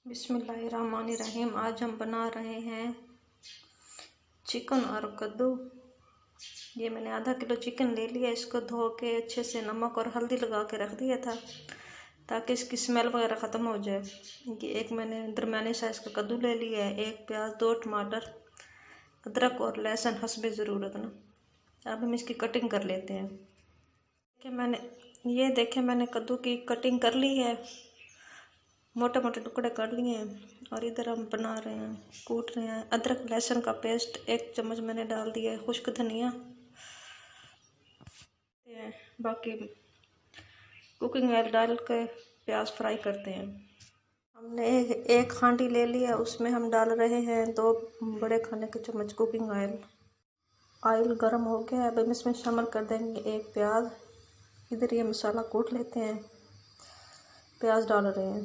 बिस्मिल्लाहिर्रहमानिर्रहीम। आज हम बना रहे हैं चिकन और कद्दू। ये मैंने आधा किलो चिकन ले लिया। इसको धो के अच्छे से नमक और हल्दी लगा के रख दिया था ताकि इसकी स्मेल वगैरह ख़त्म हो जाए। ये एक मैंने दरमियाने साइज़ का कद्दू ले लिया है, एक प्याज, 2 टमाटर, अदरक और लहसुन हस्बे ज़रूरत ना। अब हम इसकी कटिंग कर लेते हैं। देखें मैंने कद्दू की कटिंग कर ली है, मोटे मोटे टुकड़े कर लिए हैं। और इधर हम बना रहे हैं, कूट रहे हैं अदरक लहसुन का पेस्ट। 1 चम्मच मैंने डाल दिया है खुश्क धनिया। बाकी कुकिंग ऑयल डाल के प्याज फ्राई करते हैं। हमने एक हांडी ले लिया, उसमें हम डाल रहे हैं 2 बड़े खाने के चम्मच कुकिंग ऑयल। ऑयल गर्म हो गया है, अब हम इसमें शामिल कर देंगे 1 प्याज। इधर ये मसाला कूट लेते हैं। प्याज डाल रहे हैं,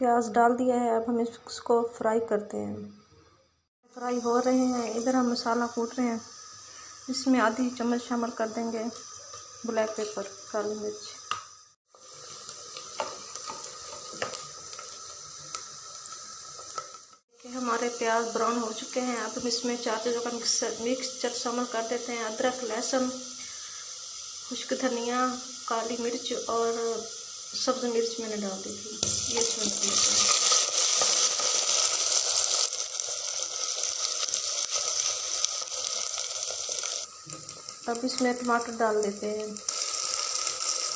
प्याज डाल दिया है। अब हम इसको फ्राई करते हैं। फ्राई हो रहे हैं, इधर हम मसाला कूट रहे हैं। इसमें आधी चम्मच शामिल कर देंगे ब्लैक पेपर, काली मिर्च। हमारे प्याज ब्राउन हो चुके हैं। अब हम इसमें 4 चीज़ों का मिक्सचर शामिल कर देते हैं। अदरक लहसुन, खुश्क धनिया, काली मिर्च और सब्ज़ मिर्च मैंने डाल दी थी। ये इसमें अब इसमें टमाटर डाल देते हैं।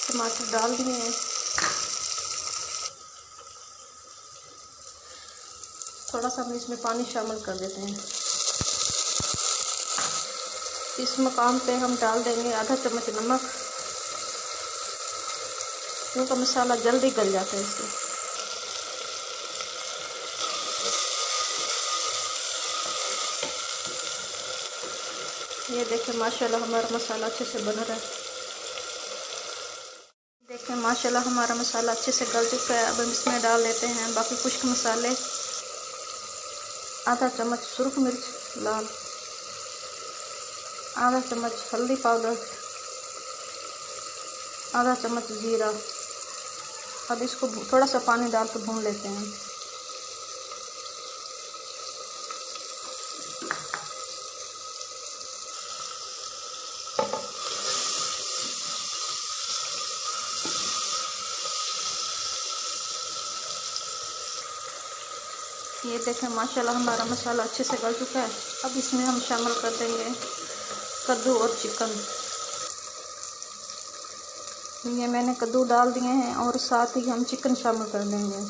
टमाटर डाल दिए हैं। थोड़ा सा हम इसमें पानी शामिल कर देते हैं। इस मकाम पे हम डाल देंगे आधा चम्मच नमक, क्योंकि मसाला जल्दी गल जाता है इससे। ये देखें माशाल्लाह हमारा मसाला अच्छे से बन रहा है। देखें माशाल्लाह हमारा मसाला अच्छे से गल चुका है। अब हम इसमें डाल देते हैं बाकी खुश्क मसाले। आधा चम्मच सुरख मिर्च लाल, आधा चम्मच हल्दी पाउडर, आधा चम्मच जीरा। अब इसको थोड़ा सा पानी डाल कर भून लेते हैं। ये देखें माशाल्लाह हमारा मसाला अच्छे से गल चुका है। अब इसमें हम शामिल कर देंगे कद्दू और चिकन। ये मैंने कद्दू डाल दिए हैं और साथ ही हम चिकन शामिल कर देंगे।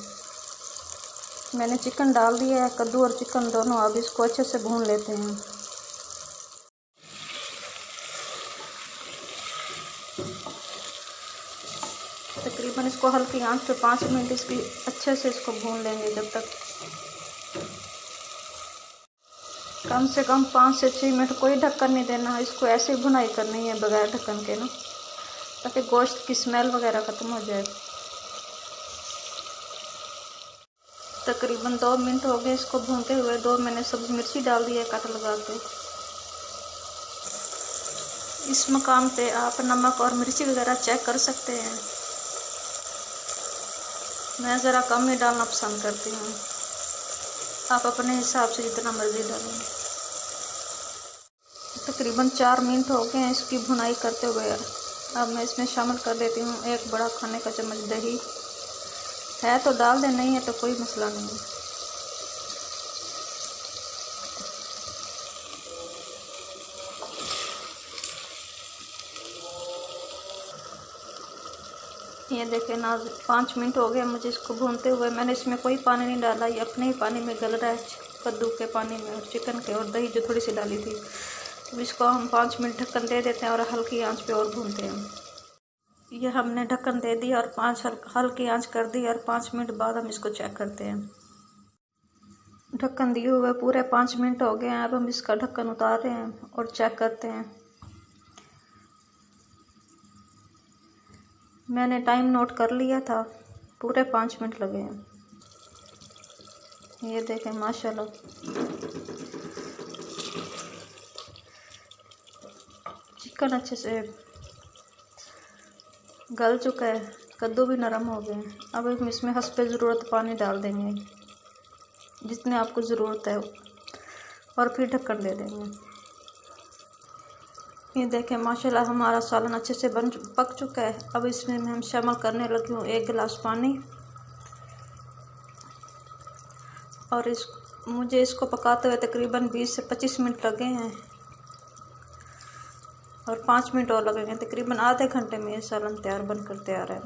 मैंने चिकन डाल दिया है, कद्दू और चिकन दोनों। अब इसको अच्छे से भून लेते हैं। तकरीबन इसको हल्की आंच पे 5 मिनट इसकी अच्छे से इसको भून लेंगे, जब तक कम से कम 5 से 6 मिनट। कोई ढक्कन नहीं देना, इसको ऐसे ही भुनाई करनी है बगैर ढक्कन के ना, ताकि गोश्त की स्मेल वगैरह ख़त्म हो जाए। तकरीबन 2 मिनट हो गए इसको भूनते हुए। 2 मैंने सब्ज़ मिर्ची डाल दी है कट लगा के। इस मकाम पे आप नमक और मिर्ची वगैरह चेक कर सकते हैं। मैं ज़रा कम ही डालना पसंद करती हूँ, आप अपने हिसाब से जितना मर्ज़ी डालें। तकरीबन 4 मिनट हो गए हैं इसकी भुनाई करते हुए। अब मैं इसमें शामिल कर देती हूँ 1 बड़ा खाने का चम्मच दही। है तो डाल दें, नहीं है तो कोई मसला नहीं है। ये देखें ना, 5 मिनट हो गए मुझे इसको भूनते हुए। मैंने इसमें कोई पानी नहीं डाला, ये अपने ही पानी में गल रहा है, कद्दू के पानी में और चिकन के, और दही जो थोड़ी सी डाली थी। तो इसको हम 5 मिनट ढक्कन दे देते हैं और हल्की आंच पे और भूनते हैं। ये हमने ढक्कन दे दिया और 5 हल्की आंच कर दी, और 5 मिनट बाद हम इसको चेक करते हैं। ढक्कन दिए हुए पूरे 5 मिनट हो गए हैं। अब हम इसका ढक्कन उतार रहे हैं और चेक करते हैं। मैंने टाइम नोट कर लिया था, पूरे 5 मिनट लगे हैं। ये देखें माशाल्लाह चिकन अच्छे से गल चुका है। कद्दू भी नरम हो गए हैं। अब हम इसमें हस्बे ज़रूरत पानी डाल देंगे, जितने आपको ज़रूरत है, और फिर ढक्कन दे देंगे। ये देखें माशाल्लाह हमारा सालन अच्छे से पक चुका है। अब इसमें हम शामिल करने लगी हूँ 1 गिलास पानी, और मुझे इसको पकाते हुए तकरीबन 20 से 25 मिनट लगे हैं, और 5 मिनट और लगेंगे। तकरीबन आधे घंटे में ये सालन बनकर तैयार है।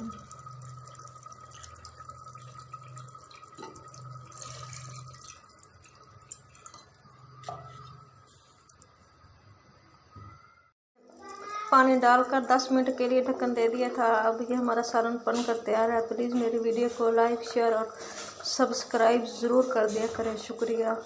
पानी डालकर 10 मिनट के लिए ढक्कन दे दिया था। अब ये हमारा सालन बनकर तैयार है। प्लीज़ मेरी वीडियो को लाइक, शेयर और सब्सक्राइब ज़रूर कर दिया करें। शुक्रिया।